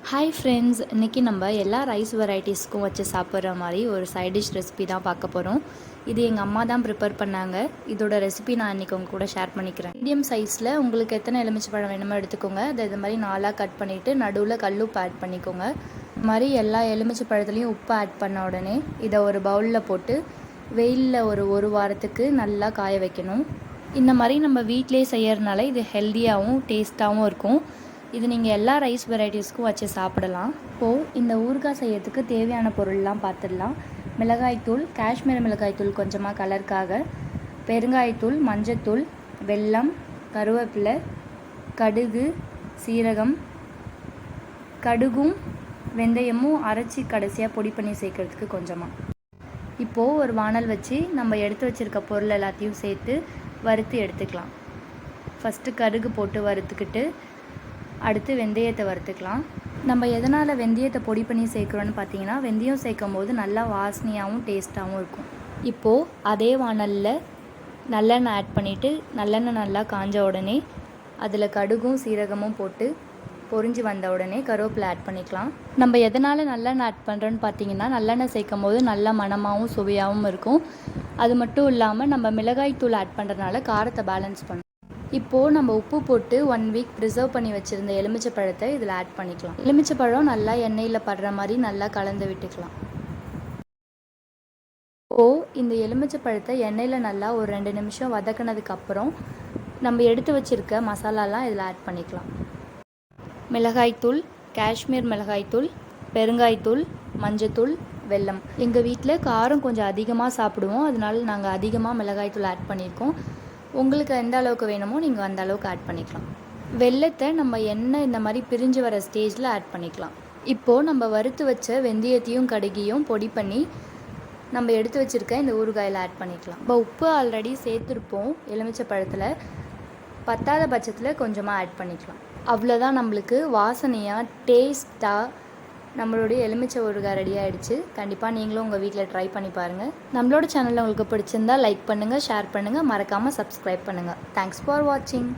Hi friends, இன்றைக்கி நம்ம எல்லா ரைஸ் வெரைட்டிஸ்க்கும் வச்சு சாப்பிட்ற மாதிரி ஒரு சைட் டிஷ் ரெசிபி தான் பார்க்க போகிறோம். இது எங்கள் அம்மா தான் ப்ரிப்பேர் பண்ணாங்க. இதோட ரெசிபி நான் இன்றைக்கி உங்க கூட ஷேர் பண்ணிக்கிறேன். மீடியம் சைஸில் உங்களுக்கு எத்தனை எலுமிச்சைப்பழம் வேணுமோ எடுத்துக்கோங்க. அதை இது மாதிரி 4ஆக கட் பண்ணிவிட்டு நடுவில் கல்லுப்பு ஆட் பண்ணிக்கோங்க. இது மாதிரி எல்லா எலுமிச்சைப்பழத்துலேயும் உப்பு ஆட் பண்ண உடனே இதை ஒரு பவுலில் போட்டு வெயிலில் ஒரு வாரத்துக்கு நல்லா காய வைக்கணும். இந்த மாதிரி நம்ம வீட்டிலே செய்யறதுனால இது ஹெல்த்தியாகவும் டேஸ்ட்டாகவும் இருக்கும். இது நீங்கள் எல்லா ரைஸ் வெரைட்டிஸ்க்கும் வச்சு சாப்பிடலாம். இப்போது இந்த ஊறுகாய் செய்யறதுக்கு தேவையான பொருள்லாம் பார்த்துடலாம். மிளகாய்த்தூள், காஷ்மீர் மிளகாய்த்தூள் கொஞ்சமாக கலருக்காக, பெருங்காயத்தூள், மஞ்சத்தூள், வெல்லம், கருவேப்பிலை, கடுகு, சீரகம், கடுகும் வெந்தயமும் அரைச்சி கடைசியாக பொடி பண்ணி சேர்க்குறதுக்கு கொஞ்சமாக. இப்போது ஒரு வானல் வச்சு நம்ம எடுத்து வச்சுருக்க பொருள் எல்லாத்தையும் சேர்த்து வறுத்து எடுத்துக்கலாம். ஃபஸ்ட்டு கடுகு போட்டு வறுத்துக்கிட்டு அடுத்து வெந்தயத்தை வறுத்துக்கலாம். நம்ம எதனால் வெந்தயத்தை பொடி பண்ணி சேர்க்குறோன்னு பார்த்தீங்கன்னா, வெந்தயம் சேர்க்கும் போது நல்லா வாசனையாகவும் டேஸ்ட்டாகவும் இருக்கும். இப்போது அதே வானலில் நல்லெண்ணெய் ஆட் பண்ணிவிட்டு நல்லெண்ணெய் நல்லா காஞ்ச உடனே அதில் கடுகும் சீரகமும் போட்டு பொரிஞ்சு வந்த உடனே கருவேப்பிலை ஆட் பண்ணிக்கலாம். நம்ம எதனால் நல்லெண்ணெய் ஆட் பண்ணுறோன்னு பார்த்தீங்கன்னா, நல்லெண்ணெய் சேர்க்கும் போது நல்ல மணமாகவும் சுவையாகவும் இருக்கும். அது மட்டும் இல்லாமல் நம்ம மிளகாய்த்தூள் ஆட் பண்ணுறதுனால காரத்தை பேலன்ஸ் பண்ணும். இப்போது நம்ம உப்பு போட்டு 1 வீக் ப்ரிசர்வ் பண்ணி வச்சுருந்த எலுமிச்சை பழத்தை இதில் ஆட் பண்ணிக்கலாம். எலுமிச்சை பழம் நல்லா எண்ணெயில் படுற மாதிரி நல்லா கலந்து விட்டுக்கலாம். இப்போது இந்த எலுமிச்சை பழத்தை எண்ணெயில் நல்லா ஒரு 2 நிமிஷம் வதக்கினதுக்கப்புறம் நம்ம எடுத்து வச்சுருக்க மசாலாலாம் இதில் ஆட் பண்ணிக்கலாம். மிளகாய்த்தூள், காஷ்மீர் மிளகாய்த்தூள், பெருங்காய்த்தூள், மஞ்சத்தூள், வெல்லம். எங்கள் வீட்டில் காரம் கொஞ்சம் அதிகமாக சாப்பிடுவோம், அதனால நாங்கள் அதிகமாக மிளகாய்த்தூள் ஆட் பண்ணியிருக்கோம். உங்களுக்கு எந்த அளவுக்கு வேணுமோ நீங்கள் அந்த அளவுக்கு ஆட் பண்ணிக்கலாம். வெல்லத்தை நம்ம எண்ணெய் இந்த மாதிரி பிரிஞ்சு வர ஸ்டேஜில் ஆட் பண்ணிக்கலாம். இப்போது நம்ம வறுத்து வச்ச வெந்தயத்தையும் கடுகையும் பொடி பண்ணி நம்ம எடுத்து வச்சுருக்க இந்த ஊறுகாயில் ஆட் பண்ணிக்கலாம். இப்போ உப்பு ஆல்ரெடி சேர்த்துருப்போம் எலுமிச்சை பழத்தில், பத்தாத பட்சத்தில் கொஞ்சமாக ஆட் பண்ணிக்கலாம். அவ்வளோதான், நம்மளுக்கு வாசனையாக டேஸ்ட்டாக நம்மளுடைய எலுமிச்சை ஊறுகாய் ரெடி ஆகிடுச்சு. கண்டிப்பாக நீங்களும் உங்கள் வீட்டில் ட்ரை பண்ணி பாருங்கள். நம்மளோட சேனலில் உங்களுக்கு பிடிச்சிருந்தால் லைக் பண்ணுங்கள், ஷேர் பண்ணுங்கள், மறக்காமல் சப்ஸ்கிரைப் பண்ணுங்கள். தேங்க்ஸ் ஃபார் வாட்சிங்.